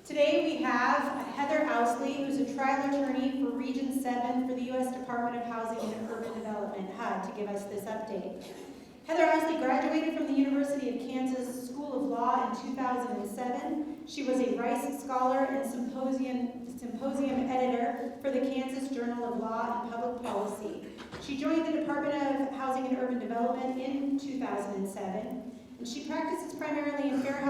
Today we have Heather Ousley, who's a trial attorney for Region 7 for the U.S. Department of Housing and Urban Development, HUD, to give us this update. Heather Ousley graduated from the University of Kansas School of Law in 2007. She was a Rice Scholar and Symposium Editor for the Kansas Journal of Law and Public Policy. She joined the Department of Housing and Urban Development in 2007, and she practices primarily in fair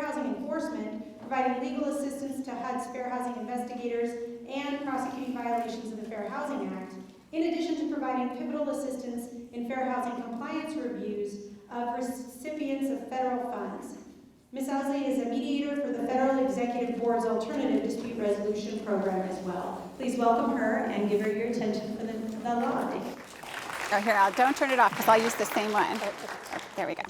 housing enforcement, providing legal assistance to HUD's fair housing investigators and prosecuting violations of the Fair Housing Act, in addition to providing pivotal assistance in fair housing compliance reviews of recipients of federal funds. Ms. Ousley is a mediator for the Federal Executive Board's Alternative Dispute Resolution Program as well. Please welcome her and give her your attention for the law update. Oh, here, don't turn it off because I'll use the same one. Oh, there we go.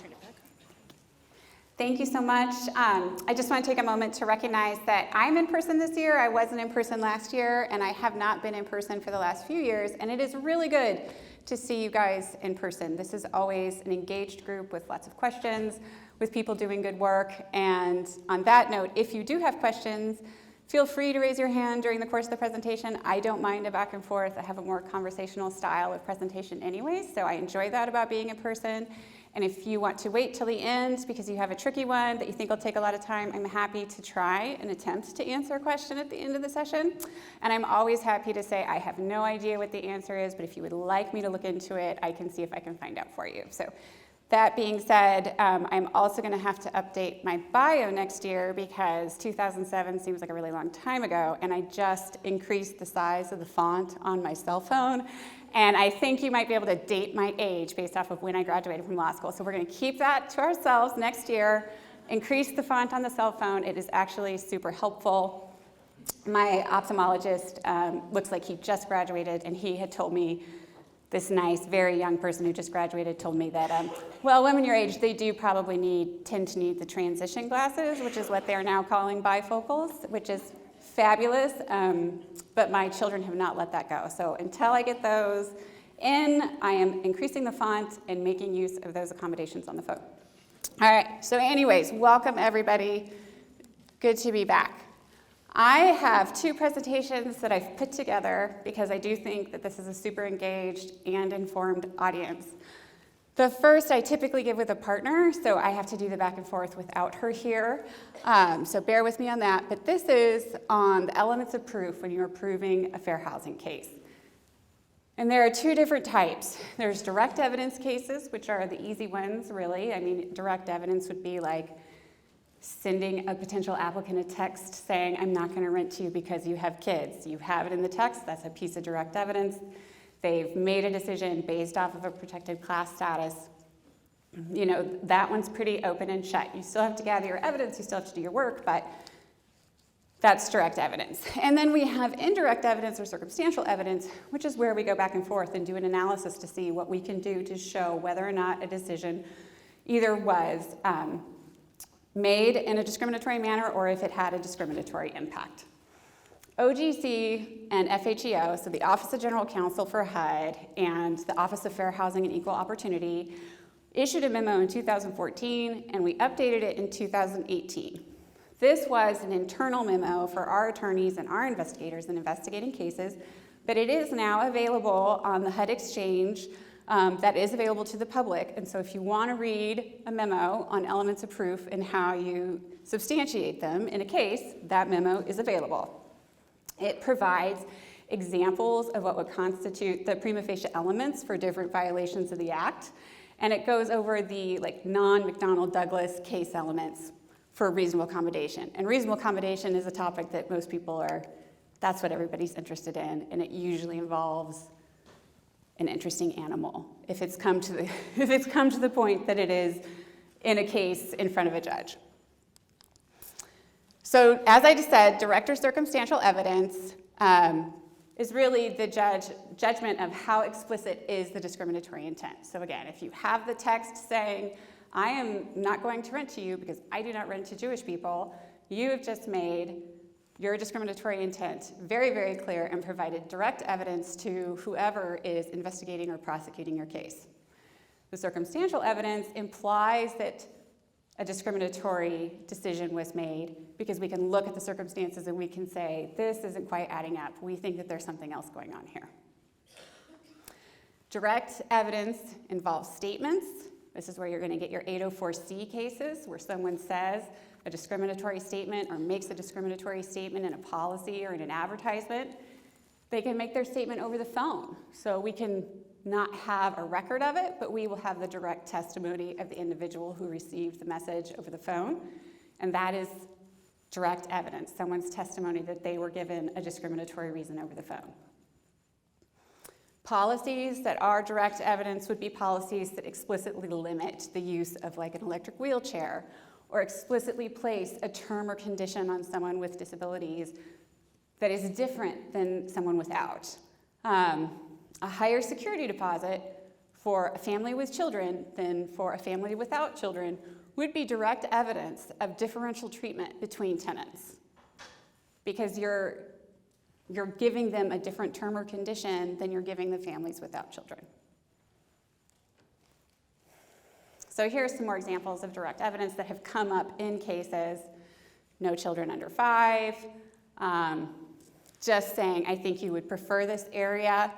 Thank you so much. I just want to take a moment to recognize that I'm in person this year. I wasn't in person last year, and I have not been in person for the last few years, and it is really good to see you guys in person. This is always an engaged group with lots of questions, with people doing good work, and on that note, if you do have questions, feel free to raise your hand during the course of the presentation. I don't mind a back and forth. I have a more conversational style of presentation anyway, so I enjoy that about being in person. And if you want to wait till the end because you have a tricky one that you think will take a lot of time, I'm happy to try and attempt to answer a question at the end of the session. And I'm always happy to say I have no idea what the answer is, but if you would like me to look into it, I can see if I can find out for you. So that being said, I'm also going to have to update my bio next year because 2007 seems like a really long time ago, and I just increased the size of the font on my cell phone. And I think you might be able to date my age based off of when I graduated from law school. So we're going to keep that to ourselves next year, increase the font on the cell phone. It is actually super helpful. My ophthalmologist looks like he just graduated, and he had told me, this nice, very young person who just graduated told me that, well, women your age, they do probably tend to need the transition glasses, which is what they're now calling bifocals, which is fabulous, but my children have not let that go. So until I get those in, I am increasing the font and making use of those accommodations on the phone. All right, so anyways, welcome everybody. Good to be back. I have two presentations that I've put together because I do think that this is a super engaged and informed audience. The first I typically give with a partner, so I have to do the back and forth without her here. So bear with me on that. But this is on the elements of proof when you're proving a fair housing case. And there are two different types. There's direct evidence cases, which are the easy ones, really. I mean, direct evidence would be like sending a potential applicant a text saying, I'm not going to rent to you because you have kids. You have it in the text. That's a piece of direct evidence. They've made a decision based off of a protected class status. You know, that one's pretty open and shut. You still have to gather your evidence, you still have to do your work, but that's direct evidence. And then we have indirect evidence or circumstantial evidence, which is where we go back and forth and do an analysis to see what we can do to show whether or not a decision either was made in a discriminatory manner or if it had a discriminatory impact. OGC and FHEO, so the Office of General Counsel for HUD and the Office of Fair Housing and Equal Opportunity, issued a memo in 2014 and we updated it in 2018. This was an internal memo for our attorneys and our investigators in investigating cases, but it is now available on the HUD Exchange that is available to the public. And so if you want to read a memo on elements of proof and how you substantiate them in a case, that memo is available. It provides examples of what would constitute the prima facie elements for different violations of the Act, and it goes over the non-McDonnell-Douglas case elements for reasonable accommodation. And reasonable accommodation is a topic that most people that's what everybody's interested in, and it usually involves an interesting animal if it's come to the point that it is in a case in front of a judge. So as I just said, direct or circumstantial evidence is really the judgment of how explicit is the discriminatory intent. So again, if you have the text saying, I am not going to rent to you because I do not rent to Jewish people, you have just made your discriminatory intent very, very clear and provided direct evidence to whoever is investigating or prosecuting your case. The circumstantial evidence implies that a discriminatory decision was made, because we can look at the circumstances and we can say, this isn't quite adding up. We think that there's something else going on here. Direct evidence involves statements. This is where you're going to get your 804C cases, where someone says a discriminatory statement or makes a discriminatory statement in a policy or in an advertisement. They can make their statement over the phone. So we can not have a record of it, but we will have the direct testimony of the individual who received the message over the phone. And that is direct evidence, someone's testimony that they were given a discriminatory reason over the phone. Policies that are direct evidence would be policies that explicitly limit the use of like an electric wheelchair, or explicitly place a term or condition on someone with disabilities that is different than someone without. A higher security deposit for a family with children than for a family without children would be direct evidence of differential treatment between tenants, because you're giving them a different term or condition than you're giving the families without children. So here are some more examples of direct evidence that have come up in cases. No children under 5, just saying, I think you would prefer this area.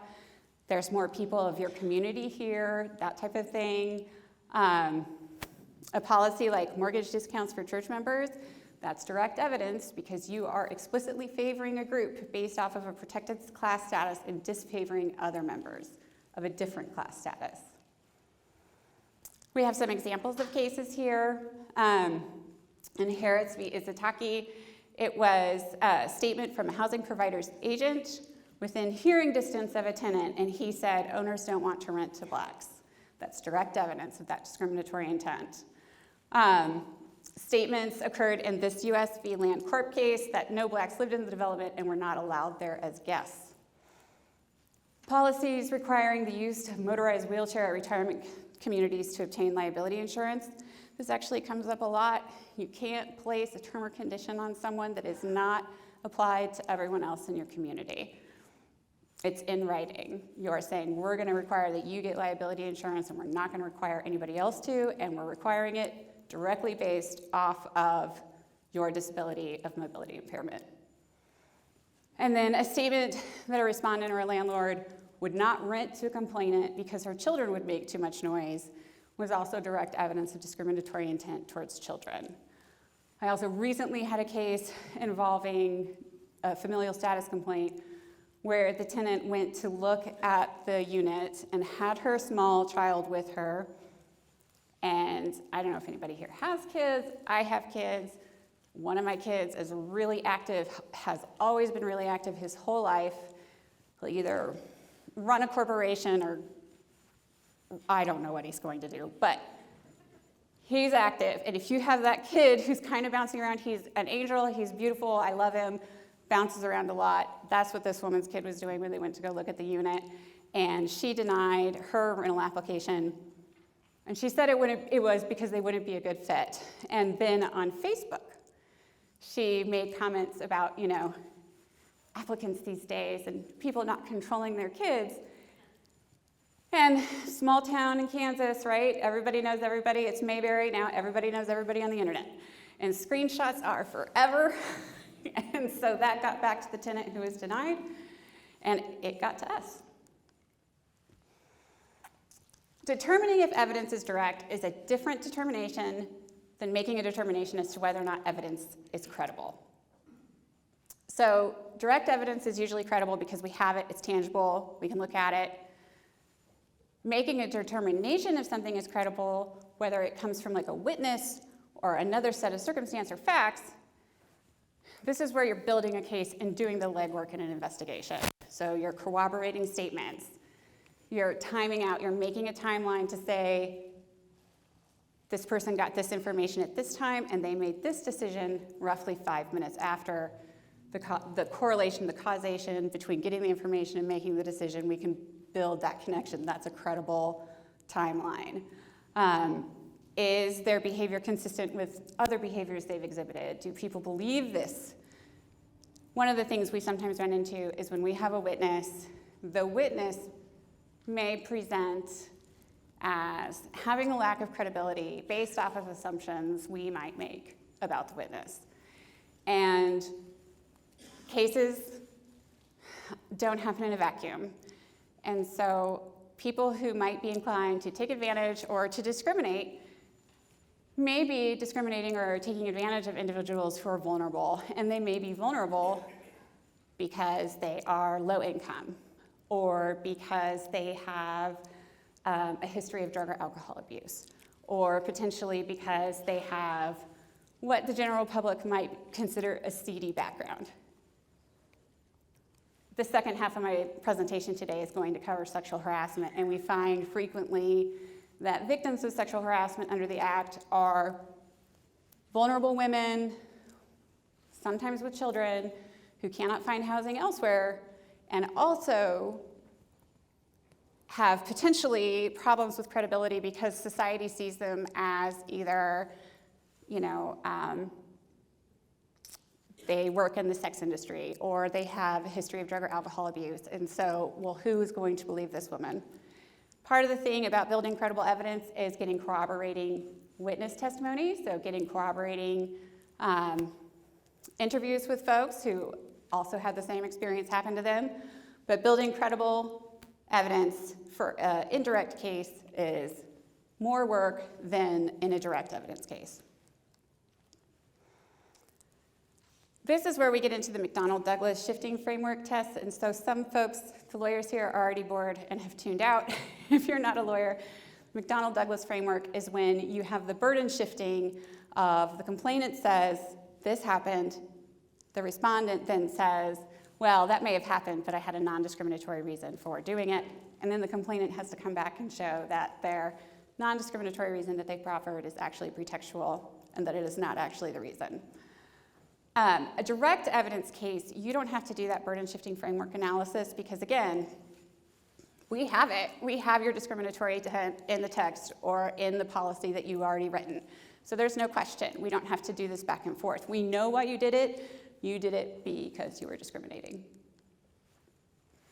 There's more people of your community here, that type of thing. A policy like mortgage discounts for church members, that's direct evidence because you are explicitly favoring a group based off of a protected class status and disfavoring other members of a different class status. We have some examples of cases here. In Harris v. Izutaki, it was a statement from a housing provider's agent within hearing distance of a tenant, and he said, owners don't want to rent to blacks. That's direct evidence of that discriminatory intent. Statements occurred in this US v. Land Corp case that no blacks lived in the development and were not allowed there as guests. Policies requiring the use of motorized wheelchair at retirement communities to obtain liability insurance. This actually comes up a lot. You can't place a term or condition on someone that is not applied to everyone else in your community. It's in writing. You're saying, we're going to require that you get liability insurance, and we're not going to require anybody else to, and we're requiring it directly based off of your disability of mobility impairment. And then a statement that a respondent or a landlord would not rent to a complainant because her children would make too much noise was also direct evidence of discriminatory intent towards children. I also recently had a case involving a familial status complaint where the tenant went to look at the unit and had her small child with her. And I don't know if anybody here has kids. I have kids. One of my kids is really active, has always been really active his whole life. He'll either run a corporation or I don't know what he's going to do, but he's active. And if you have that kid who's kind of bouncing around, he's an angel, he's beautiful, I love him, bounces around a lot. That's what this woman's kid was doing when they went to go look at the unit. And she denied her rental application. And she said it was because they wouldn't be a good fit. And then on Facebook, she made comments about, applicants these days and people not controlling their kids. And small town in Kansas, right? Everybody knows everybody. It's Mayberry. Now everybody knows everybody on the internet. And screenshots are forever. And so that got back to the tenant who was denied, and it got to us. Determining if evidence is direct is a different determination than making a determination as to whether or not evidence is credible. So direct evidence is usually credible because we have it, it's tangible, we can look at it. Making a determination if something is credible, whether it comes from like a witness or another set of circumstance or facts, this is where you're building a case and doing the legwork in an investigation. So you're corroborating statements, you're timing out, you're making a timeline to say, this person got this information at this time and they made this decision roughly 5 minutes after. The correlation, the causation between getting the information and making the decision, we can build that connection. That's a credible timeline. Is their behavior consistent with other behaviors they've exhibited? Do people believe this? One of the things we sometimes run into is when we have a witness, the witness may present as having a lack of credibility based off of assumptions we might make about the witness. And cases don't happen in a vacuum. And so people who might be inclined to take advantage or to discriminate may be discriminating or taking advantage of individuals who are vulnerable. And they may be vulnerable because they are low income or because they have a history of drug or alcohol abuse, or potentially because they have what the general public might consider a seedy background. The second half of my presentation today is going to cover sexual harassment, and we find frequently that victims of sexual harassment under the Act are vulnerable women, sometimes with children, who cannot find housing elsewhere, and also have potentially problems with credibility because society sees them as either, they work in the sex industry, or they have a history of drug or alcohol abuse. And so, well, who is going to believe this woman? Part of the thing about building credible evidence is getting corroborating witness testimony, so getting corroborating interviews with folks who also had the same experience happen to them. But building credible evidence for an indirect case is more work than in a direct evidence case. This is where we get into the McDonnell-Douglas shifting framework test. And so some folks, the lawyers here, are already bored and have tuned out. If you're not a lawyer, McDonnell-Douglas framework is when you have the burden shifting of the complainant says, this happened. The respondent then says, well, that may have happened, but I had a non-discriminatory reason for doing it. And then the complainant has to come back and show that their non-discriminatory reason that they proffered is actually pretextual and that it is not actually the reason. A direct evidence case, you don't have to do that burden shifting framework analysis because, again, we have it. We have your discriminatory intent in the text or in the policy that you've already written. So there's no question. We don't have to do this back and forth. We know why you did it. You did it because you were discriminating.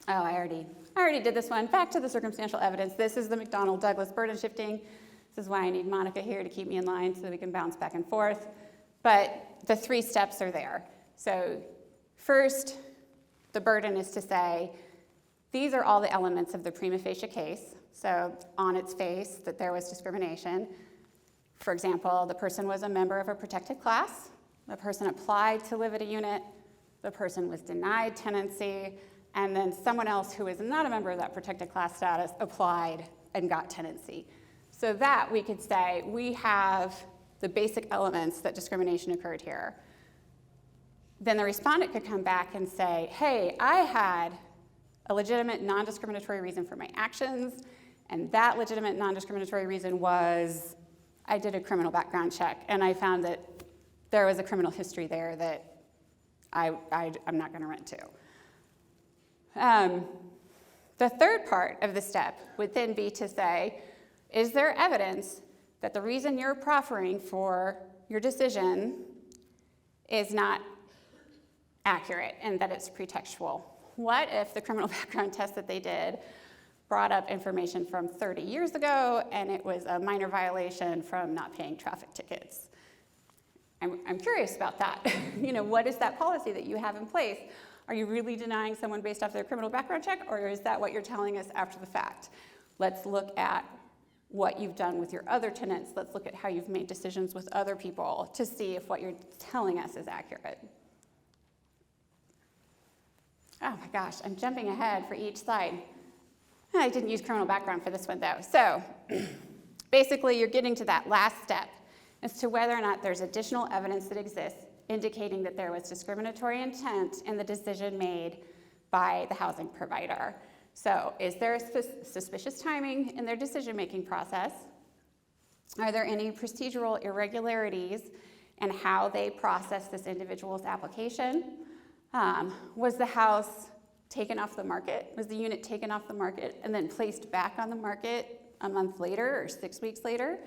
Oh, I already did this one. Back to the circumstantial evidence. This is the McDonnell-Douglas burden shifting. This is why I need Monica here to keep me in line so we can bounce back and forth. But the 3 steps are there. So first, the burden is to say, these are all the elements of the prima facie case. So on its face, that there was discrimination. For example, the person was a member of a protected class. The person applied to live at a unit. The person was denied tenancy. And then someone else who is not a member of that protected class status applied and got tenancy. So that we could say, we have the basic elements that discrimination occurred here. Then the respondent could come back and say, hey, I had a legitimate non-discriminatory reason for my actions, and that legitimate non-discriminatory reason was I did a criminal background check, and I found that there was a criminal history there that I'm not going to rent to. The third part of the step would then be to say, is there evidence that the reason you're proffering for your decision is not accurate and that it's pretextual? What if the criminal background test that they did brought up information from 30 years ago and it was a minor violation from not paying traffic tickets? I'm curious about that. What is that policy that you have in place? Are you really denying someone based off their criminal background check, or is that what you're telling us after the fact? Let's look at what you've done with your other tenants. Let's look at how you've made decisions with other people to see if what you're telling us is accurate. Oh my gosh, I'm jumping ahead for each slide. I didn't use criminal background for this one though. So basically you're getting to that last step as to whether or not there's additional evidence that exists indicating that there was discriminatory intent in the decision made by the housing provider. So is there suspicious timing in their decision-making process? Are there any procedural irregularities in how they process this individual's application? Was the house taken off the market? Was the unit taken off the market and then placed back on the market a month later or 6 weeks later?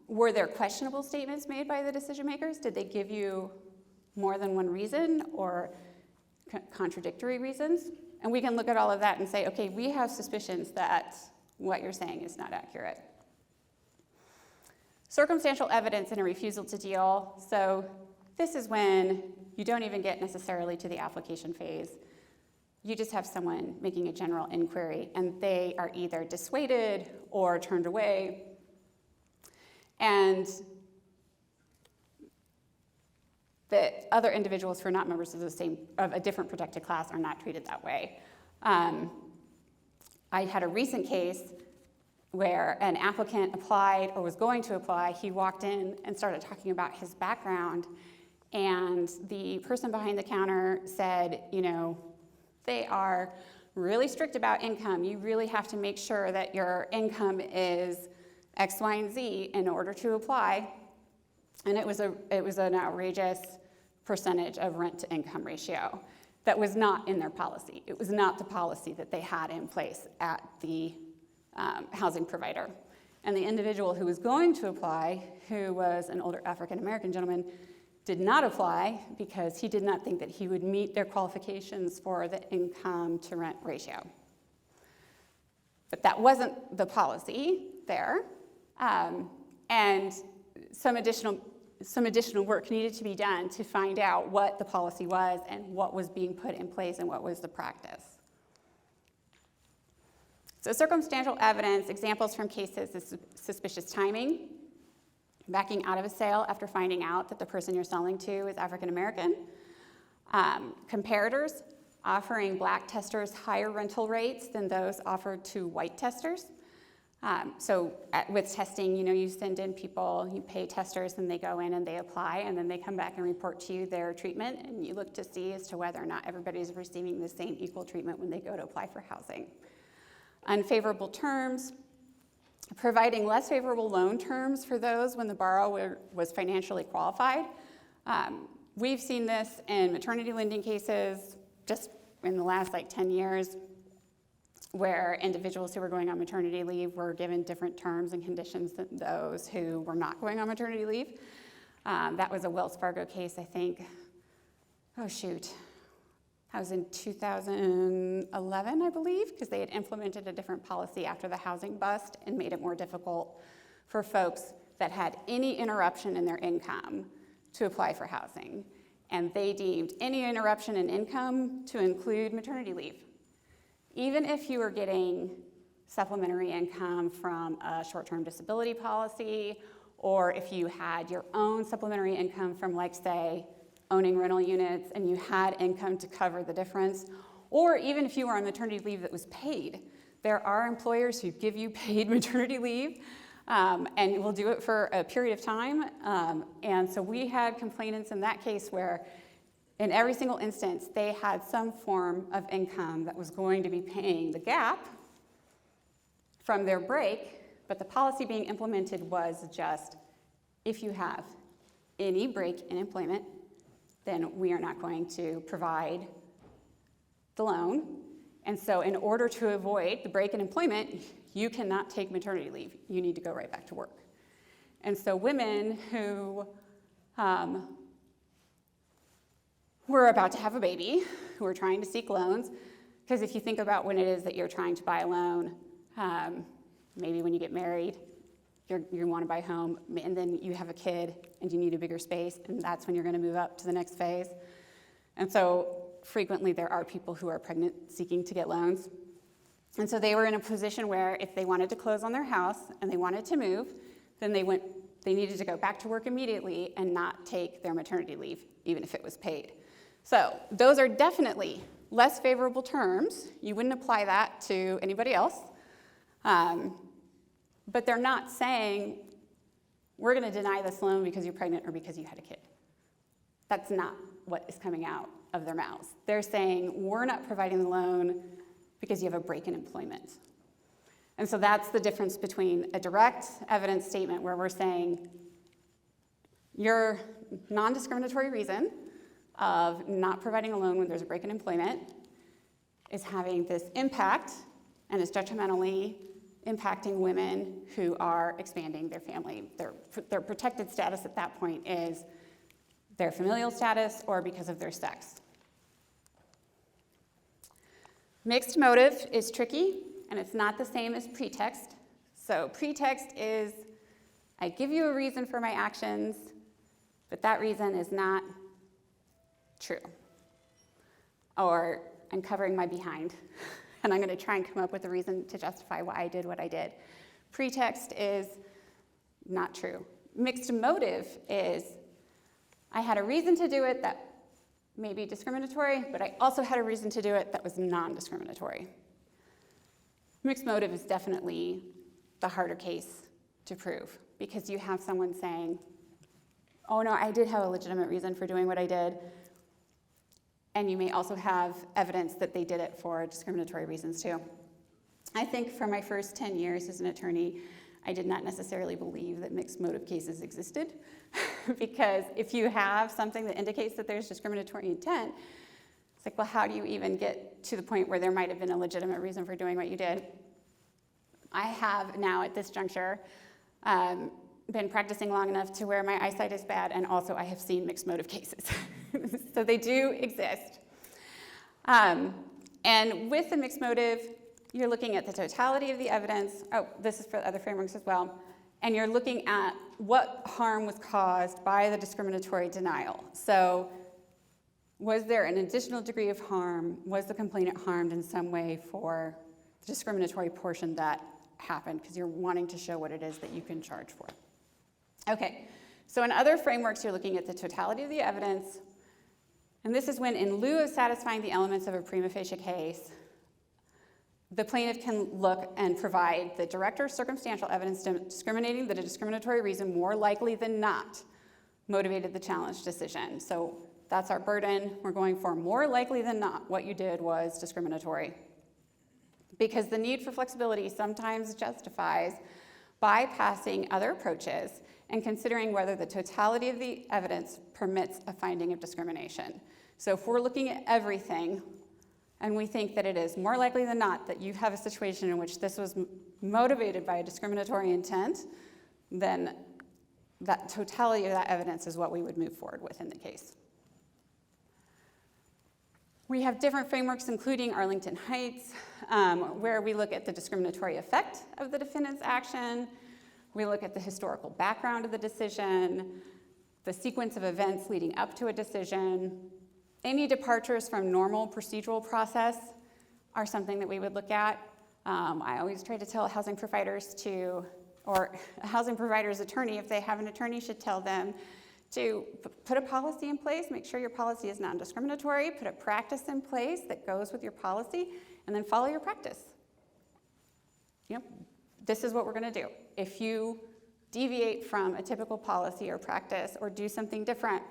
Were there questionable statements made by the decision makers? Did they give you more than one reason or contradictory reasons? And we can look at all of that and say, okay, we have suspicions that what you're saying is not accurate. Circumstantial evidence and a refusal to deal. So this is when you don't even get necessarily to the application phase. You just have someone making a general inquiry, and they are either dissuaded or turned away. And the other individuals who are not members of a different protected class are not treated that way. I had a recent case where an applicant applied or was going to apply. He walked in and started talking about his background, and the person behind the counter said, you know, they are really strict about income. You really have to make sure that your income is X, Y, and Z in order to apply. And it was an outrageous percentage of rent to income ratio that was not in their policy. It was not the policy that they had in place at the housing provider. And the individual who was going to apply, who was an older African-American gentleman, did not apply because he did not think that he would meet their qualifications for the income to rent ratio. But that wasn't the policy there. And some additional work needed to be done to find out what the policy was and what was being put in place and what was the practice. So circumstantial evidence, examples from cases is suspicious timing, backing out of a sale after finding out that the person you're selling to is African American, comparators, offering black testers higher rental rates than those offered to white testers. With testing, you know, you send in people, you pay testers, and they go in and they apply, and then they come back and report to you their treatment, and you look to see as to whether or not everybody's receiving the same equal treatment when they go to apply for housing. Unfavorable terms, providing less favorable loan terms for those when the borrower was financially qualified. We've seen this in maternity lending cases just in the last 10 years, where individuals who were going on maternity leave were given different terms and conditions than those who were not going on maternity leave. That was a Wells Fargo case, I think. That was in 2011, I believe, because they had implemented a different policy after the housing bust and made it more difficult for folks that had any interruption in their income to apply for housing. And they deemed any interruption in income to include maternity leave. Even if you were getting supplementary income from a short-term disability policy, or if you had your own supplementary income from, say, owning rental units and you had income to cover the difference, or even if you were on maternity leave that was paid. There are employers who give you paid maternity leave and will do it for a period of time. And so we had complainants in that case where in every single instance, they had some form of income that was going to be paying the gap from their break, but the policy being implemented was just, if you have any break in employment, then we are not going to provide the loan. And so in order to avoid the break in employment, you cannot take maternity leave. You need to go right back to work. And so women who were about to have a baby, who are trying to seek loans, because if you think about when it is that you're trying to buy a loan, maybe when you get married, you want to buy a home, and then you have a kid, and you need a bigger space, and that's when you're going to move up to the next phase. And so frequently there are people who are pregnant seeking to get loans. And so they were in a position where if they wanted to close on their house and they wanted to move, then they needed to go back to work immediately and not take their maternity leave, even if it was paid. So those are definitely less favorable terms. You wouldn't apply that to anybody else. But they're not saying, we're going to deny this loan because you're pregnant or because you had a kid. That's not what is coming out of their mouths. They're saying, we're not providing the loan because you have a break in employment. And so that's the difference between a direct evidence statement where we're saying, your non-discriminatory reason of not providing a loan when there's a break in employment is having this impact and is detrimentally impacting women who are expanding their family. Their protected status at that point is their familial status or because of their sex. Mixed motive is tricky, and it's not the same as pretext. So pretext is, I give you a reason for my actions, but that reason is not true. Or I'm covering my behind, and I'm going to try and come up with a reason to justify why I did what I did. Pretext is not true. Mixed motive is, I had a reason to do it that may be discriminatory, but I also had a reason to do it that was non-discriminatory. Mixed motive is definitely the harder case to prove, because you have someone saying, oh no, I did have a legitimate reason for doing what I did, and you may also have evidence that they did it for discriminatory reasons too. I think for my first 10 years as an attorney, I did not necessarily believe that mixed motive cases existed, because if you have something that indicates that there's discriminatory intent, it's like, well, how do you even get to the point where there might have been a legitimate reason for doing what you did? I have now, at this juncture, been practicing long enough to where my eyesight is bad, and also I have seen mixed motive cases. So they do exist. And with the mixed motive, you're looking at the totality of the evidence. Oh, this is for other frameworks as well. And you're looking at what harm was caused by the discriminatory denial. So was there an additional degree of harm? Was the complainant harmed in some way for the discriminatory portion that happened? Because you're wanting to show what it is that you can charge for. Okay, so in other frameworks, you're looking at the totality of the evidence. And this is when, in lieu of satisfying the elements of a prima facie case, the plaintiff can look and provide the direct or circumstantial evidence discriminating that a discriminatory reason more likely than not motivated the challenge decision. So that's our burden. We're going for more likely than not what you did was discriminatory. Because the need for flexibility sometimes justifies bypassing other approaches and considering whether the totality of the evidence permits a finding of discrimination. So if we're looking at everything, and we think that it is more likely than not that you have a situation in which this was motivated by a discriminatory intent, then that totality of that evidence is what we would move forward with in the case. We have different frameworks, including Arlington Heights, where we look at the discriminatory effect of the defendant's action. We look at the historical background of the decision, the sequence of events leading up to a decision. Any departures from normal procedural process are something that we would look at. I always try to tell housing providers or a housing provider's attorney, if they have an attorney, should tell them to put a policy in place, make sure your policy is non-discriminatory, put a practice in place that goes with your policy, and then follow your practice. This is what we're going to do. If you deviate from a typical policy or practice or do something different,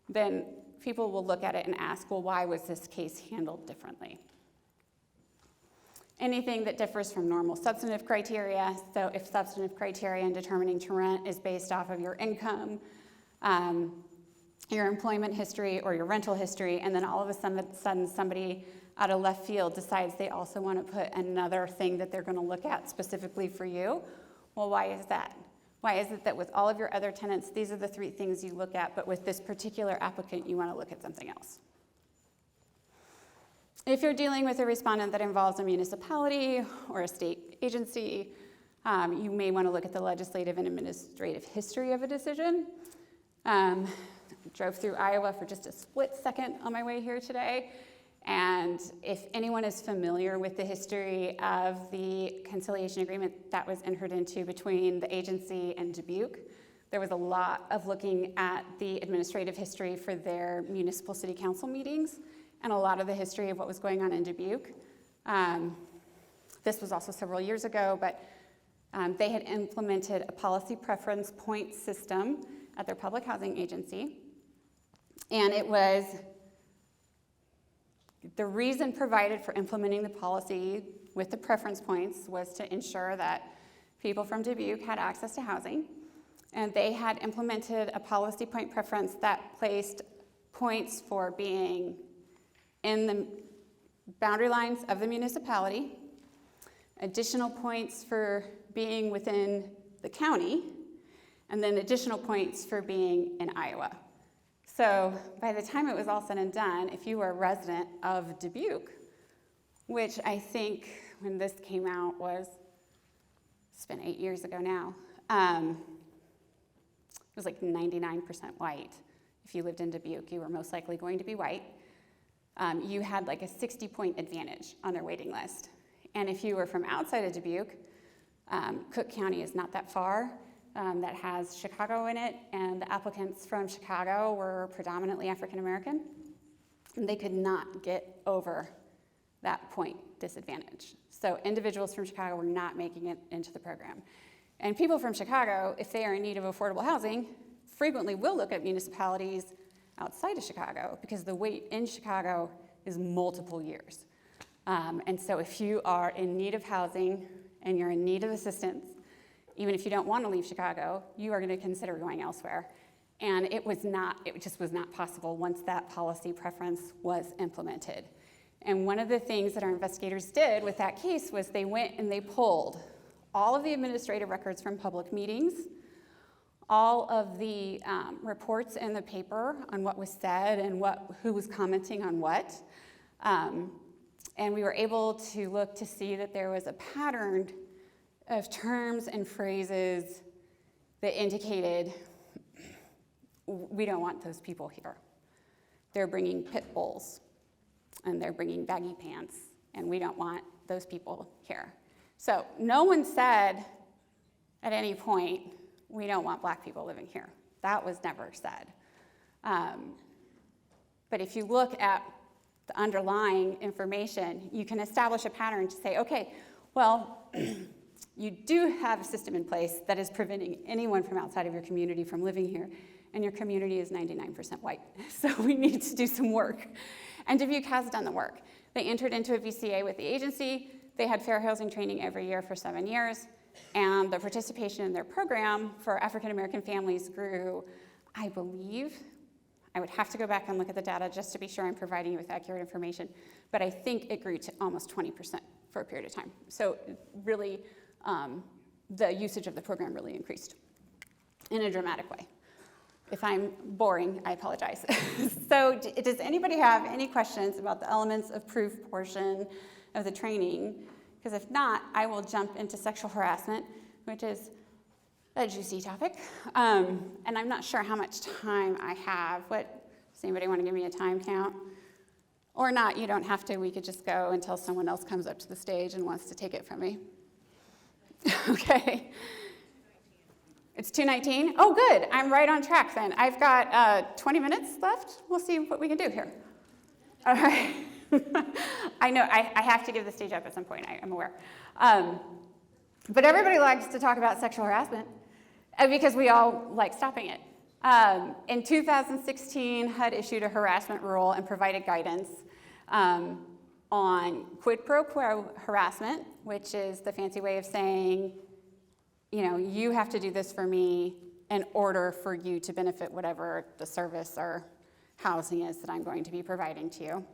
then people will look at it and ask, well, why was this case handled differently? Anything that differs from normal substantive criteria, so if substantive criteria in determining to rent is based off of your income, your employment history, or your rental history, and then all of a sudden somebody out of left field decides they also want to put another thing that they're going to look at specifically for you, well, why is that? Why is it that with all of your other tenants, these are the 3 things you look at, but with this particular applicant, you want to look at something else? If you're dealing with a respondent that involves a municipality or a state agency, you may want to look at the legislative and administrative history of a decision. Drove through Iowa for just a split second on my way here today. And if anyone is familiar with the history of the conciliation agreement that was entered into between the agency and Dubuque, there was a lot of looking at the administrative history for their municipal city council meetings and a lot of the history of what was going on in Dubuque. This was also several years ago, but they had implemented a policy preference point system at their public housing agency. And it was the reason provided for implementing the policy with the preference points was to ensure that people from Dubuque had access to housing. And they had implemented a policy point preference that placed points for being in the boundary lines of the municipality, additional points for being within the county, and then additional points for being in Iowa. So by the time it was all said and done, if you were a resident of Dubuque, which I think when this came out it's been 8 years ago now. It was like 99% white. If you lived in Dubuque, you were most likely going to be white. You had like a 60-point advantage on their waiting list. And if you were from outside of Dubuque, Cook County is not that far. That has Chicago in it, and the applicants from Chicago were predominantly African American. And they could not get over that point disadvantage. So individuals from Chicago were not making it into the program. And people from Chicago, if they are in need of affordable housing, frequently will look at municipalities outside of Chicago because the wait in Chicago is multiple years. And so if you are in need of housing and you're in need of assistance, even if you don't want to leave Chicago, you are going to consider going elsewhere. And it just was not possible once that policy preference was implemented. And one of the things that our investigators did with that case was they went and they pulled all of the administrative records from public meetings, all of the reports in the paper on what was said and who was commenting on what. And we were able to look to see that there was a pattern of terms and phrases that indicated we don't want those people here. They're bringing pit bulls and they're bringing baggy pants, and we don't want those people here. So no one said at any point, we don't want black people living here. That was never said. But if you look at the underlying information, you can establish a pattern to say, okay, well, you do have a system in place that is preventing anyone from outside of your community from living here, and your community is 99% white. So we need to do some work. And Dubuque has done the work. They entered into a VCA with the agency. They had fair housing training every year for 7 years. And the participation in their program for African American families grew, I believe, I would have to go back and look at the data just to be sure I'm providing you with accurate information, but I think it grew to almost 20% for a period of time. So really, the usage of the program really increased in a dramatic way. If I'm boring, I apologize. So does anybody have any questions about the elements of proof portion of the training? Because if not, I will jump into sexual harassment, which is a juicy topic. And I'm not sure how much time I have. Does anybody want to give me a time count? Or not, you don't have to. We could just go until someone else comes up to the stage and wants to take it from me. Okay. It's 2:19? Oh, good. I'm right on track then. I've got 20 minutes left. We'll see what we can do here. All right. I know I have to give the stage up at some point, I'm aware. But everybody likes to talk about sexual harassment because we all like stopping it. In 2016, HUD issued a harassment rule and provided guidance on quid pro quo harassment, which is the fancy way of saying, you have to do this for me in order for you to benefit whatever the service or housing is that I'm going to be providing to you.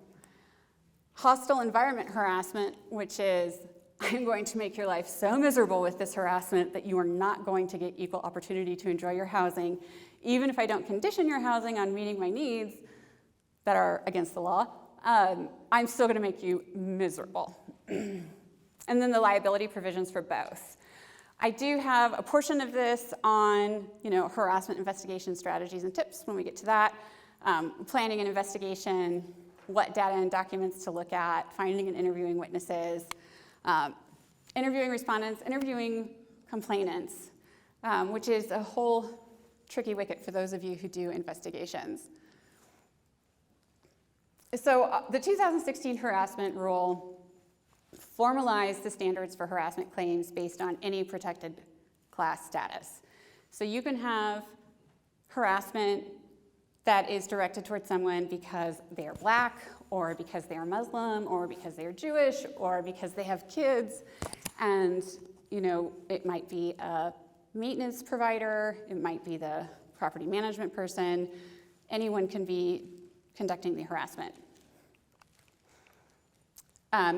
Hostile environment harassment, which is I'm going to make your life so miserable with this harassment that you are not going to get equal opportunity to enjoy your housing, even if I don't condition your housing on meeting my needs that are against the law, I'm still going to make you miserable. And then the liability provisions for both. I do have a portion of this on, harassment investigation strategies and tips when we get to that, planning an investigation, what data and documents to look at, finding and interviewing witnesses, interviewing respondents, interviewing complainants, which is a whole tricky wicket for those of you who do investigations. So the 2016 harassment rule formalized the standards for harassment claims based on any protected class status. So you can have harassment that is directed towards someone because they are black, or because they are Muslim, or because they are Jewish, or because they have kids. And it might be a maintenance provider, it might be the property management person. Anyone can be conducting the harassment.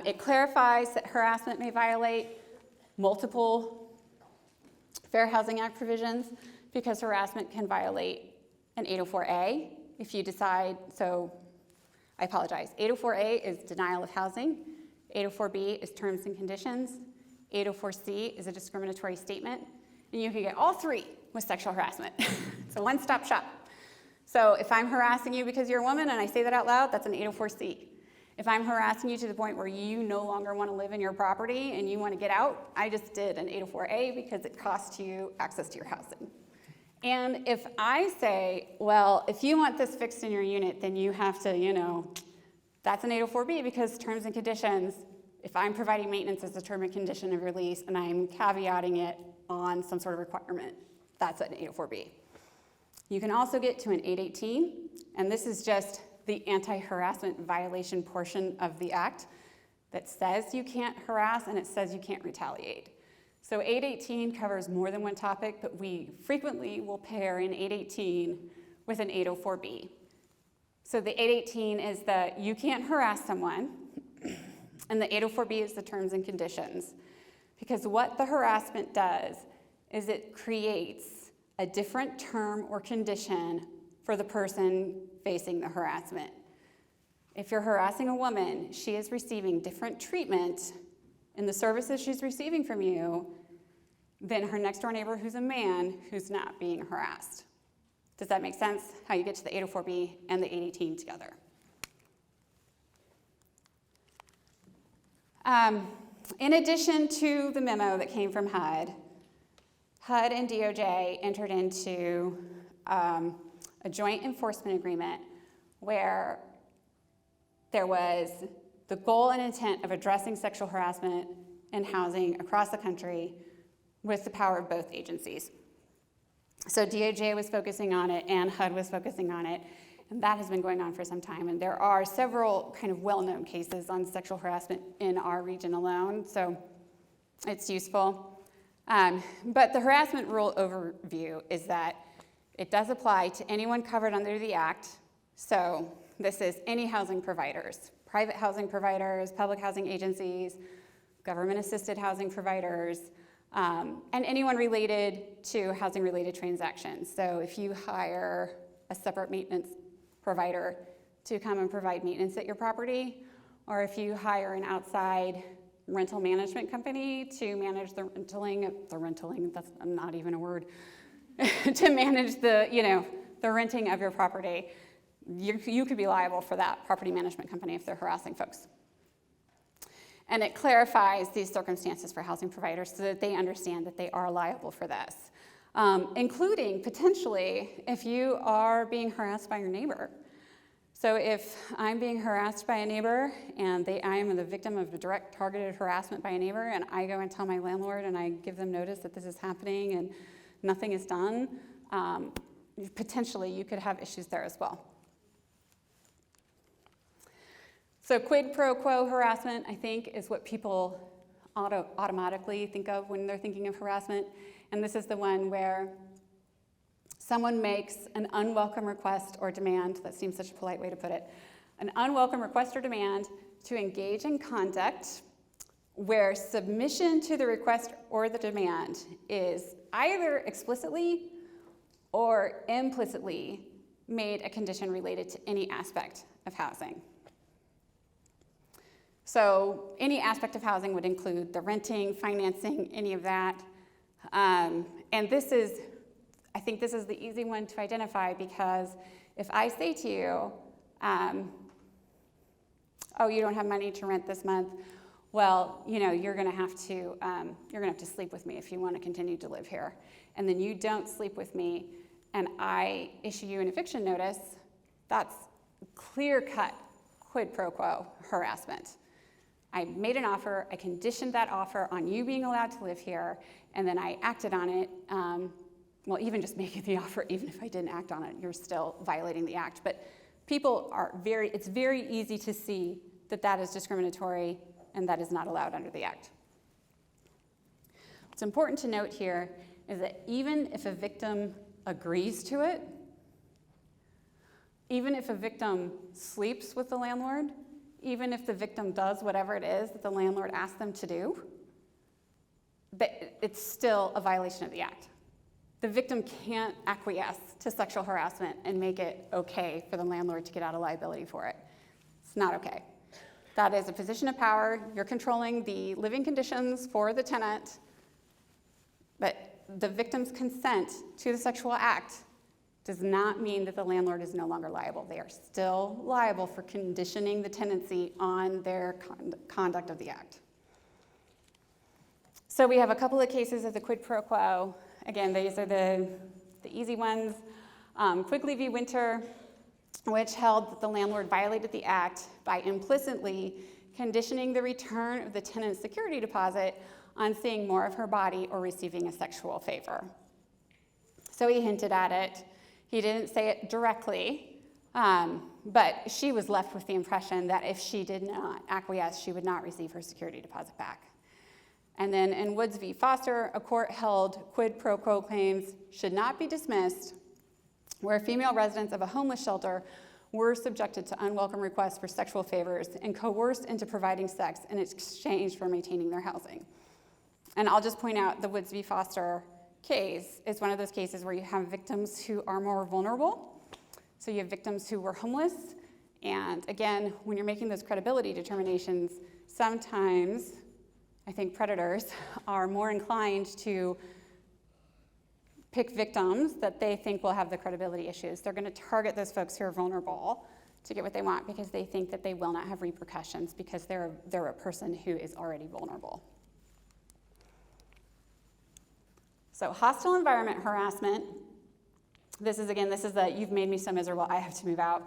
It clarifies that harassment may violate multiple Fair Housing Act provisions because harassment can violate an 804A if you decide, so I apologize. 804A is denial of housing. 804B is terms and conditions. 804C is a discriminatory statement. And you can get all three with sexual harassment. It's a one-stop shop. So if I'm harassing you because you're a woman and I say that out loud, that's an 804C. If I'm harassing you to the point where you no longer want to live in your property and you want to get out, I just did an 804A because it costs you access to your housing. And if I say, well, if you want this fixed in your unit, then you have to, that's an 804B because terms and conditions, if I'm providing maintenance as a term and condition of your lease and I'm caveating it on some sort of requirement, that's an 804B. You can also get to an 818, and this is just the anti-harassment violation portion of the act that says you can't harass and it says you can't retaliate. So 818 covers more than one topic, but we frequently will pair an 818 with an 804B. So the 818 is the you can't harass someone, and the 804B is the terms and conditions. Because what the harassment does is it creates a different term or condition for the person facing the harassment. If you're harassing a woman, she is receiving different treatment in the services she's receiving from you than her next door neighbor who's a man who's not being harassed. Does that make sense? How you get to the 804B and the 818 together. In addition to the memo that came from HUD and DOJ entered into a joint enforcement agreement where there was the goal and intent of addressing sexual harassment in housing across the country with the power of both agencies. So DOJ was focusing on it and HUD was focusing on it, and that has been going on for some time. And there are several kind of well-known cases on sexual harassment in our region alone, so it's useful. But the harassment rule overview is that it does apply to anyone covered under the Act. So this is any housing providers, private housing providers, public housing agencies, government-assisted housing providers, and anyone related to housing-related transactions. So if you hire a separate maintenance provider to come and provide maintenance at your property, or if you hire an outside rental management company to manage the rentling, that's not even a word, to manage the renting of your property, you could be liable for that property management company if they're harassing folks. And it clarifies these circumstances for housing providers so that they understand that they are liable for this, including potentially if you are being harassed by your neighbor. So if I'm being harassed by a neighbor and I am the victim of a direct targeted harassment by a neighbor and I go and tell my landlord and I give them notice that this is happening and nothing is done, potentially you could have issues there as well. So quid pro quo harassment, I think, is what people automatically think of when they're thinking of harassment. And this is the one where someone makes an unwelcome request or demand, that seems such a polite way to put it, an unwelcome request or demand to engage in conduct where submission to the request or the demand is either explicitly or implicitly made a condition related to any aspect of housing. So any aspect of housing would include the renting, financing, any of that. And I think this is the easy one to identify because if I say to you, oh, you don't have money to rent this month, well, you're gonna have to sleep with me if you want to continue to live here. And then you don't sleep with me and I issue you an eviction notice, that's clear-cut quid pro quo harassment. I made an offer, I conditioned that offer on you being allowed to live here, and then I acted on it. Well, even just making the offer, even if I didn't act on it, you're still violating the act. But it's very easy to see that that is discriminatory and that is not allowed under the act. What's important to note here is that even if a victim agrees to it, even if a victim sleeps with the landlord, even if the victim does whatever it is that the landlord asked them to do, it's still a violation of the act. The victim can't acquiesce to sexual harassment and make it okay for the landlord to get out of liability for it. It's not okay. That is a position of power. You're controlling the living conditions for the tenant, but the victim's consent to the sexual act does not mean that the landlord is no longer liable. They are still liable for conditioning the tenancy on their conduct of the act. So we have a couple of cases of the quid pro quo. Again, these are the easy ones. Quigley v. Winter, which held that the landlord violated the act by implicitly conditioning the return of the tenant's security deposit on seeing more of her body or receiving a sexual favor. So he hinted at it. He didn't say it directly, but she was left with the impression that if she did not acquiesce, she would not receive her security deposit back. And then in Woods v. Foster, a court held quid pro quo claims should not be dismissed where female residents of a homeless shelter were subjected to unwelcome requests for sexual favors and coerced into providing sex in exchange for maintaining their housing. And I'll just point out the Woods v. Foster case is one of those cases where you have victims who are more vulnerable. So you have victims who were homeless. And again, when you're making those credibility determinations, sometimes I think predators are more inclined to pick victims that they think will have the credibility issues. They're going to target those folks who are vulnerable to get what they want because they think that they will not have repercussions because they're a person who is already vulnerable. So hostile environment harassment. This is the you've made me so miserable, I have to move out.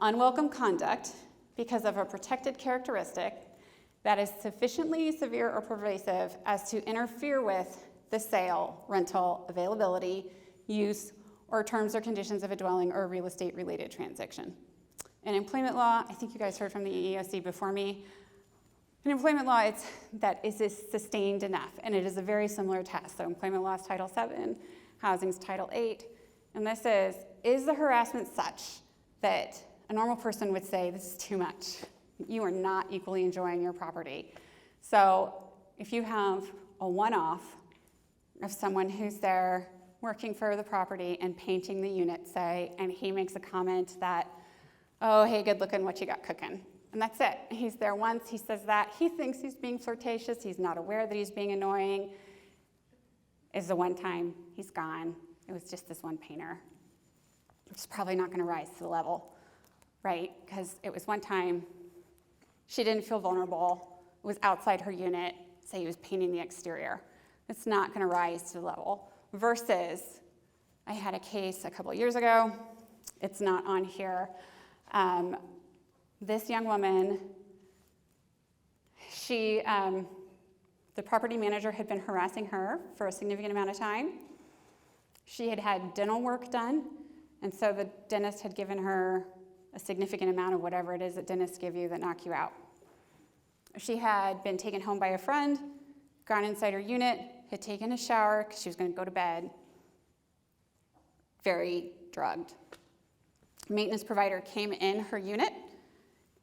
Unwelcome conduct because of a protected characteristic that is sufficiently severe or pervasive as to interfere with the sale, rental, availability, use, or terms or conditions of a dwelling or a real estate related transaction. In employment law, I think you guys heard from the EEOC before me. In employment law, it's that is this sustained enough, and it is a very similar test. So employment law is Title VII, housing's Title VIII, and this is the harassment such that a normal person would say, this is too much. You are not equally enjoying your property. So if you have a one-off of someone who's there working for the property and painting the unit, say, and he makes a comment that, oh, hey, good looking, what you got cooking? And that's it. He's there once, he says that. He thinks he's being flirtatious. He's not aware that he's being annoying. It's the one time, he's gone. It was just this one painter. It's probably not going to rise to the level, right? Because it was one time, she didn't feel vulnerable. It was outside her unit. Say he was painting the exterior. It's not going to rise to the level. Versus, I had a case a couple of years ago. It's not on here. This young woman, the property manager had been harassing her for a significant amount of time. She had had dental work done, and so the dentist had given her a significant amount of whatever it is that dentists give you that knock you out. She had been taken home by a friend, gone inside her unit, had taken a shower because she was going to go to bed, very drugged. Maintenance provider came in her unit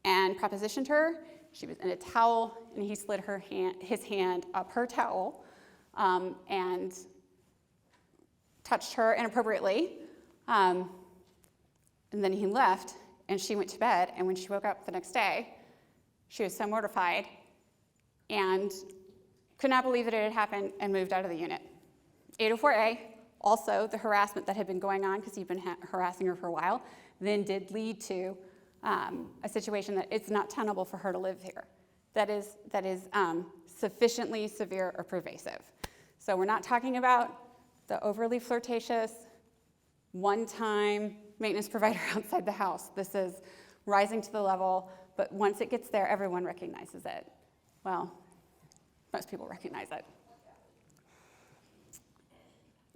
and propositioned her. She was in a towel, and he slid his hand up her towel and touched her inappropriately. And then he left, and she went to bed, and when she woke up the next day, she was so mortified and could not believe that it had happened and moved out of the unit. 804A, also the harassment that had been going on because he'd been harassing her for a while, then did lead to a situation that it's not tenable for her to live here. That is sufficiently severe or pervasive. So we're not talking about the overly flirtatious, one-time maintenance provider outside the house. This is rising to the level, but once it gets there, everyone recognizes it. Well, most people recognize it.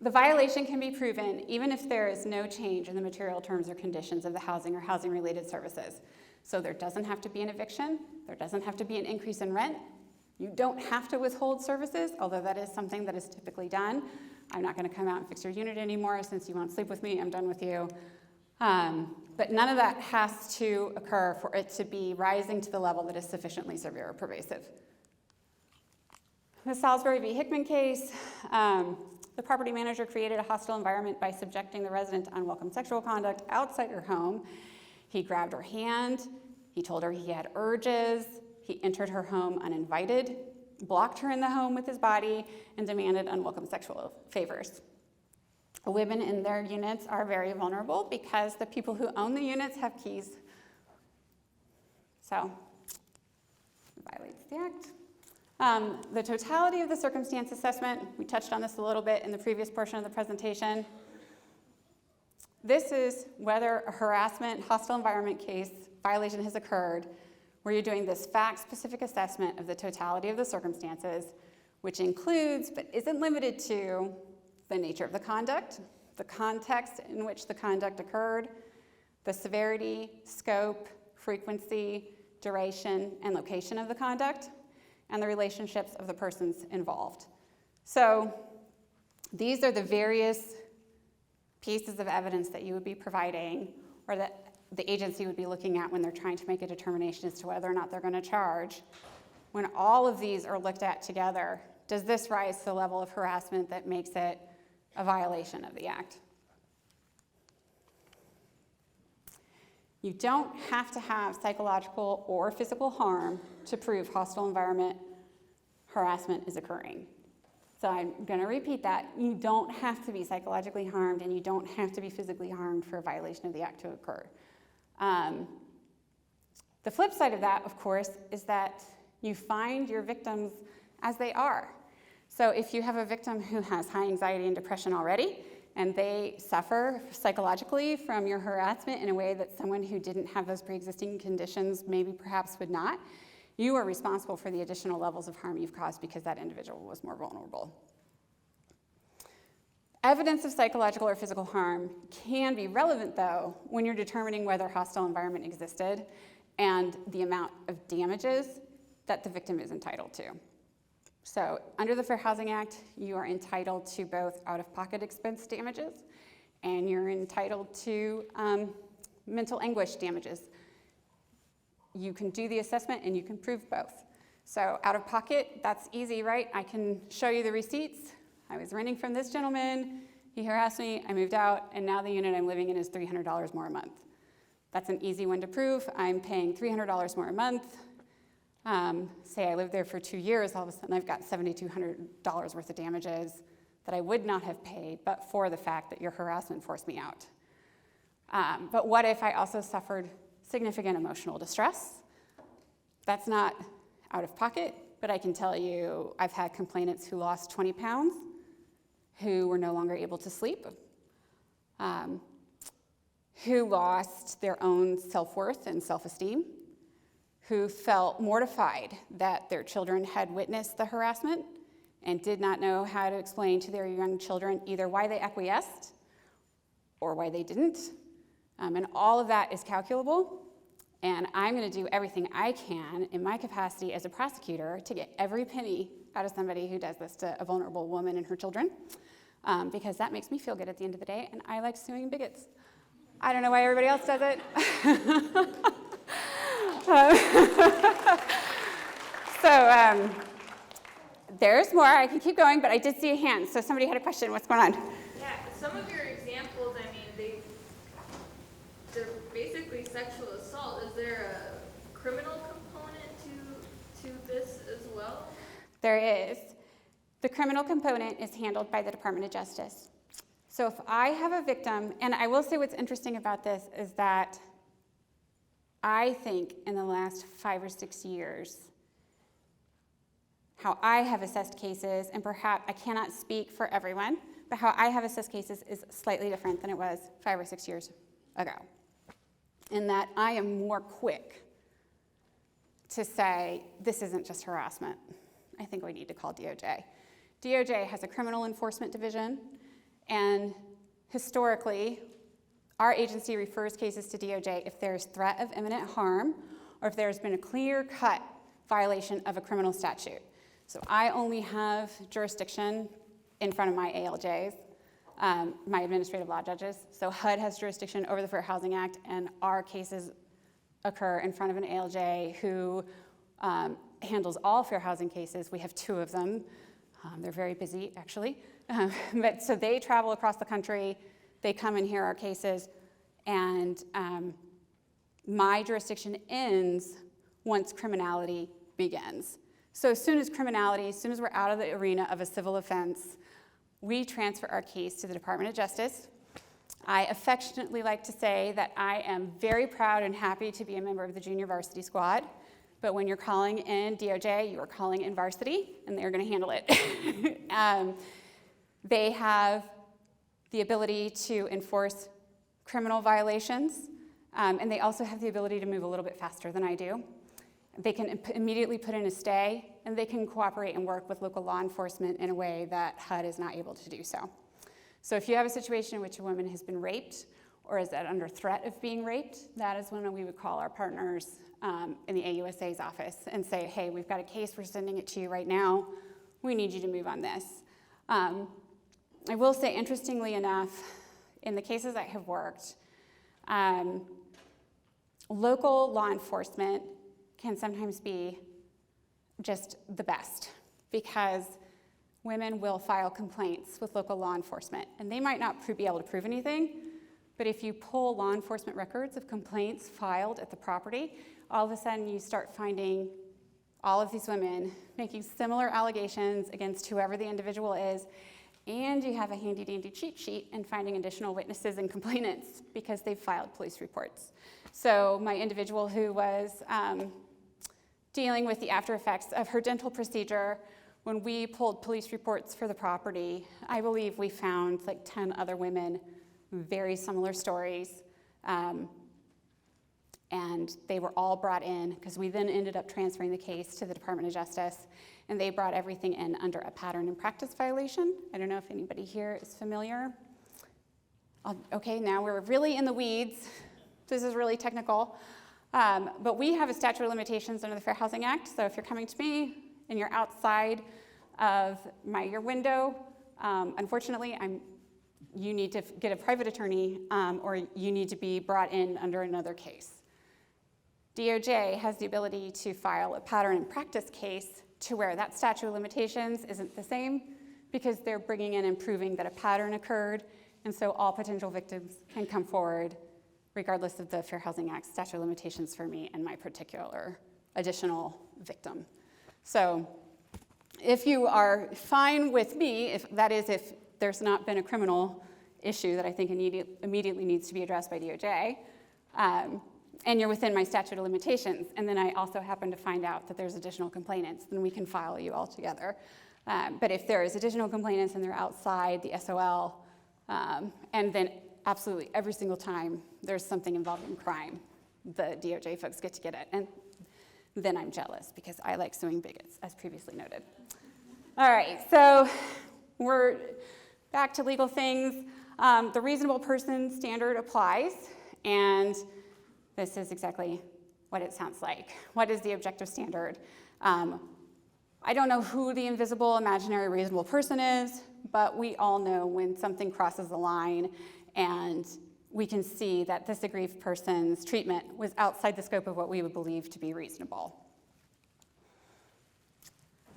The violation can be proven even if there is no change in the material terms or conditions of the housing or housing-related services. So there doesn't have to be an eviction. There doesn't have to be an increase in rent. You don't have to withhold services, although that is something that is typically done. I'm not going to come out and fix your unit anymore since you won't sleep with me. I'm done with you. But none of that has to occur for it to be rising to the level that is sufficiently severe or pervasive. The Salisbury v. Hickman case, the property manager created a hostile environment by subjecting the resident to unwelcome sexual conduct outside her home. He grabbed her hand, He told her he had urges. He entered her home uninvited, blocked her in the home with his body, and demanded unwelcome sexual favors. Women in their units are very vulnerable because the people who own the units have keys. So, it violates the act. The totality of the circumstance assessment, we touched on this a little bit in the previous portion of the presentation. This is whether a harassment, hostile environment case violation has occurred, where you're doing this fact-specific assessment of the totality of the circumstances, which includes, but isn't limited to, the nature of the conduct, the context in which the conduct occurred, the severity, scope, frequency, duration, and location of the conduct, and the relationships of the persons involved. So these are the various pieces of evidence that you would be providing, or that the agency would be looking at when they're trying to make a determination as to whether or not they're going to charge. When all of these are looked at together, does this rise to the level of harassment that makes it a violation of the act? You don't have to have psychological or physical harm to prove hostile environment harassment is occurring. So I'm going to repeat that. You don't have to be psychologically harmed, and you don't have to be physically harmed for a violation of the act to occur. The flip side of that, of course, is that you find your victims as they are. So if you have a victim who has high anxiety and depression already, and they suffer psychologically from your harassment in a way that someone who didn't have those pre-existing conditions maybe perhaps would not, you are responsible for the additional levels of harm you've caused because that individual was more vulnerable. Evidence of psychological or physical harm can be relevant, though, when you're determining whether hostile environment existed and the amount of damages that the victim is entitled to. So under the Fair Housing Act, you are entitled to both out-of-pocket expense damages, and you're entitled to mental anguish damages. You can do the assessment and you can prove both. So out-of-pocket, that's easy, right? I can show you the receipts. I was renting from this gentleman, he harassed me, I moved out, and now the unit I'm living in is $300 more a month. That's an easy one to prove. I'm paying $300 more a month. Say I lived there for 2 years, all of a sudden I've got $7,200 worth of damages that I would not have paid, but for the fact that your harassment forced me out. But what if I also suffered significant emotional distress? That's not out of pocket, but I can tell you I've had complainants who lost 20 pounds, who were no longer able to sleep, who lost their own self-worth and self-esteem, who felt mortified that their children had witnessed the harassment and did not know how to explain to their young children either why they acquiesced or why they didn't. And all of that is calculable, and I'm going to do everything I can in my capacity as a prosecutor to get every penny out of somebody who does this to a vulnerable woman and her children, because that makes me feel good at the end of the day, and I like suing bigots. I don't know why everybody else does it. So there's more. I can keep going, but I did see a hand, so somebody had a question. What's going on? Yeah, some of your examples, I mean, they're basically sexual assault. Is there a criminal component to this as well? There is. The criminal component is handled by the Department of Justice. So if I have a victim, and I will say what's interesting about this is that I think in the last 5 or 6 years, how I have assessed cases, and perhaps I cannot speak for everyone, but how I have assessed cases is slightly different than it was 5 or 6 years ago. In that I am more quick to say, this isn't just harassment. I think we need to call DOJ. DOJ has a criminal enforcement division, and historically, our agency refers cases to DOJ if there's threat of imminent harm or if there's been a clear-cut violation of a criminal statute. So I only have jurisdiction in front of my ALJs, my administrative law judges. So HUD has jurisdiction over the Fair Housing Act, and our cases occur in front of an ALJ who handles all fair housing cases. We have 2 of them. They're very busy, actually. But so they travel across the country. They come and hear our cases, and my jurisdiction ends once criminality begins. So as soon as we're out of the arena of a civil offense, we transfer our case to the Department of Justice. I affectionately like to say that I am very proud and happy to be a member of the junior varsity squad, but when you're calling in DOJ, you are calling in varsity, and they're going to handle it. They have the ability to enforce criminal violations, and they also have the ability to move a little bit faster than I do. They can immediately put in a stay, and they can cooperate and work with local law enforcement in a way that HUD is not able to do so. So if you have a situation in which a woman has been raped or is under threat of being raped, that is when we would call our partners in the AUSA's office and say, hey, we've got a case, we're sending it to you right now, we need you to move on this. I will say, interestingly enough, in the cases I have worked, local law enforcement can sometimes be just the best, because women will file complaints with local law enforcement, and they might not be able to prove anything, but if you pull law enforcement records of complaints filed at the property, all of a sudden you start finding all of these women making similar allegations against whoever the individual is, and you have a handy-dandy cheat sheet in finding additional witnesses and complainants because they've filed police reports. So my individual who was dealing with the after effects of her dental procedure, when we pulled police reports for the property, I believe we found like 10 other women, very similar stories, and they were all brought in because we then ended up transferring the case to the Department of Justice, and they brought everything in under a pattern and practice violation. I don't know if anybody here is familiar. Okay, now we're really in the weeds. This is really technical. But we have a statute of limitations under the Fair Housing Act, so if you're coming to me and you're outside of your window, unfortunately, you need to get a private attorney, or you need to be brought in under another case. DOJ has the ability to file a pattern and practice case to where that statute of limitations isn't the same, because they're bringing in and proving that a pattern occurred, and so all potential victims can come forward regardless of the Fair Housing Act statute of limitations for me and my particular additional victim. So if you are fine with me, if there's not been a criminal issue that I think immediately needs to be addressed by DOJ, and you're within my statute of limitations, and then I also happen to find out that there's additional complainants, then we can file you all together. But if there is additional complainants and they're outside the SOL, and then absolutely every single time there's something involving crime, the DOJ folks get to get it, and then I'm jealous because I like suing bigots, as previously noted. All right, so we're back to legal things. The reasonable person standard applies, and this is exactly what it sounds like. What is the objective standard? I don't know who the invisible, imaginary, reasonable person is, but we all know when something crosses the line and we can see that this aggrieved person's treatment was outside the scope of what we would believe to be reasonable.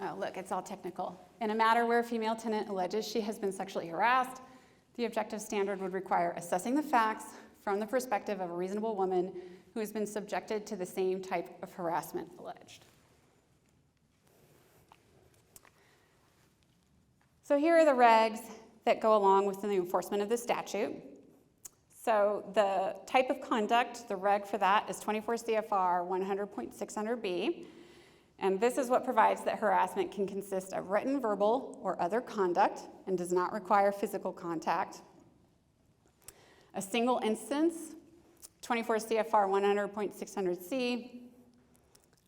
Oh, look, it's all technical. In a matter where a female tenant alleges she has been sexually harassed, the objective standard would require assessing the facts from the perspective of a reasonable woman who has been subjected to the same type of harassment alleged. So here are the regs that go along with the enforcement of the statute. So the type of conduct, the reg for that is 24 CFR 100.600B. And this is what provides that harassment can consist of written, verbal, or other conduct and does not require physical contact. A single instance, 24 CFR 100.600C.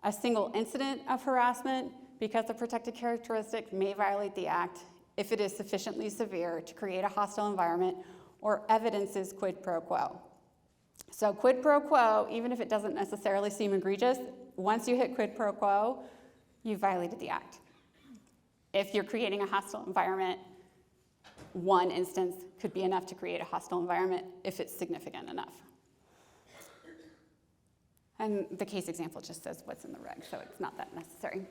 A single incident of harassment, because the protected characteristic may violate the act if it is sufficiently severe to create a hostile environment or evidences quid pro quo. So quid pro quo, even if it doesn't necessarily seem egregious, once you hit quid pro quo, you violated the act. If you're creating a hostile environment, one instance could be enough to create a hostile environment if it's significant enough. And the case example just says what's in the reg, so it's not that necessary.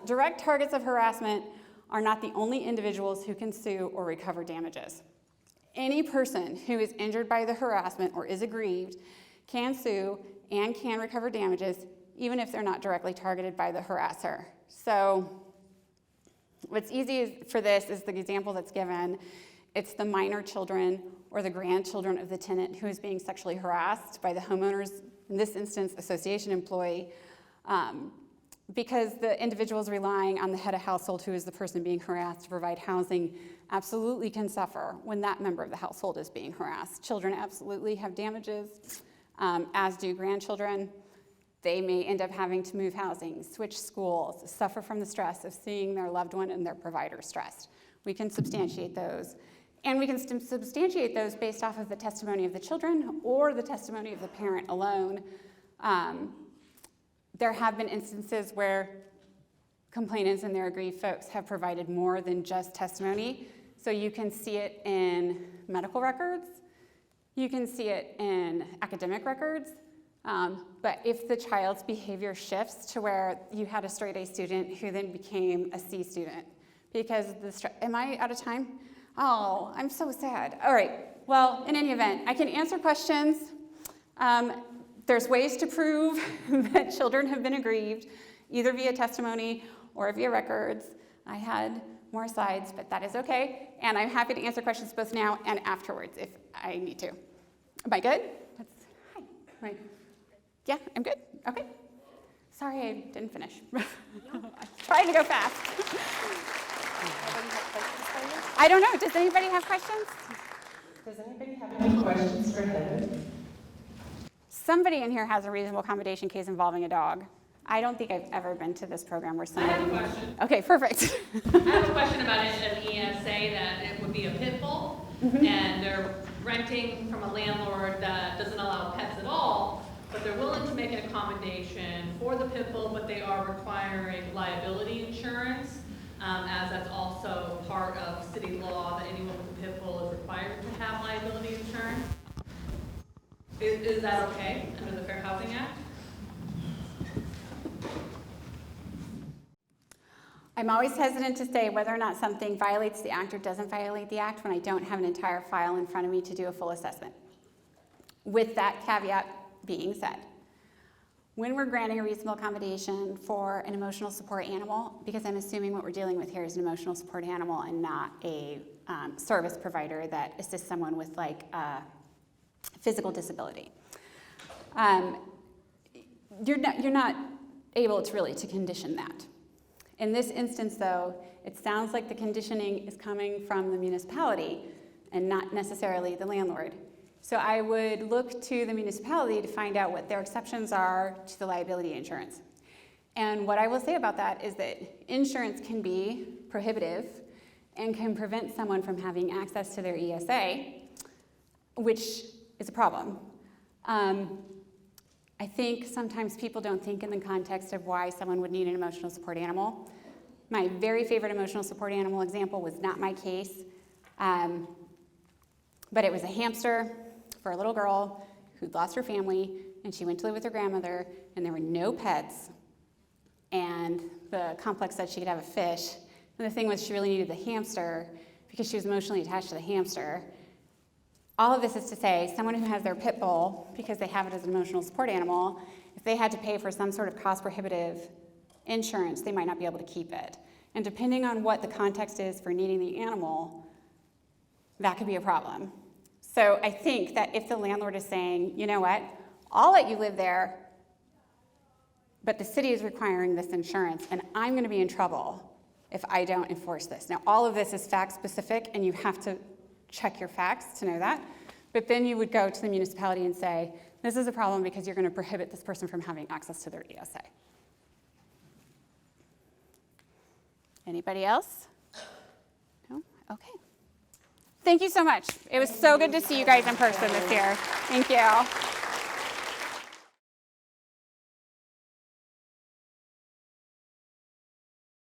Direct targets of harassment are not the only individuals who can sue or recover damages. Any person who is injured by the harassment or is aggrieved can sue and can recover damages, even if they're not directly targeted by the harasser. So what's easy for this is the example that's given. It's the minor children or the grandchildren of the tenant who is being sexually harassed by the homeowner's, in this instance, association employee, because the individual is relying on the head of household, who is the person being harassed, to provide housing, absolutely can suffer when that member of the household is being harassed. Children absolutely have damages, as do grandchildren. They may end up having to move housing, switch schools, suffer from the stress of seeing their loved one and their provider stressed. We can substantiate those. And we can substantiate those based off of the testimony of the children or the testimony of the parent alone. There have been instances where complainants and their aggrieved folks have provided more than just testimony. So you can see it in medical records, you can see it in academic records, but if the child's behavior shifts to where you had a straight A student who then became a C student because am I out of time? Oh, I'm so sad. All right, well, in any event, I can answer questions. There's ways to prove that children have been aggrieved, either via testimony or via records. I had more slides, but that is okay. And I'm happy to answer questions both now and afterwards if I need to. Am I good? Hi. Right. Yeah, I'm good? Okay. Sorry I didn't finish. I'm trying to go fast. I don't know. Does anybody have questions? Does anybody have any questions for Heather? Somebody in here has a reasonable accommodation case involving a dog. I don't think I've ever been to this program where I somebody... have a question. Okay, perfect. I have a question about an ESA that it would be a pit bull, and they're renting from a landlord that doesn't allow pets at all, but they're willing to make an accommodation for the pit bull, but they are requiring liability insurance, as that's also part of city law that anyone with a pit bull is required to have liability insurance. Is that okay under the Fair Housing Act? I'm always hesitant to say whether or not something violates the act or doesn't violate the act when I don't have an entire file in front of me to do a full assessment. With that caveat being said, when we're granting a reasonable accommodation for an emotional support animal, because I'm assuming what we're dealing with here is an emotional support animal and not a service provider that assists someone with like a physical disability, you're not able to condition that. In this instance, though, it sounds like the conditioning is coming from the municipality and not necessarily the landlord. So I would look to the municipality to find out what their exceptions are to the liability insurance. And what I will say about that is that insurance can be prohibitive and can prevent someone from having access to their ESA, which is a problem. I think sometimes people don't think in the context of why someone would need an emotional support animal. My very favorite emotional support animal example was not my case, but it was a hamster for a little girl who'd lost her family, and she went to live with her grandmother, and there were no pets, and the complex said she could have a fish. And the thing was, she really needed the hamster because she was emotionally attached to the hamster. All of this is to say, someone who has their pit bull, because they have it as an emotional support animal, if they had to pay for some sort of cost-prohibitive insurance, they might not be able to keep it. And depending on what the context is for needing the animal, that could be a problem. So I think that if the landlord is saying, you know what, I'll let you live there, but the city is requiring this insurance, and I'm going to be in trouble if I don't enforce this. Now, all of this is fact-specific, and you have to check your facts to know that. But then you would go to the municipality and say, this is a problem because you're going to prohibit this person from having access to their ESA. Anybody else? No? Okay. Thank you so much. It was so good to see you guys in person this year. Thank you.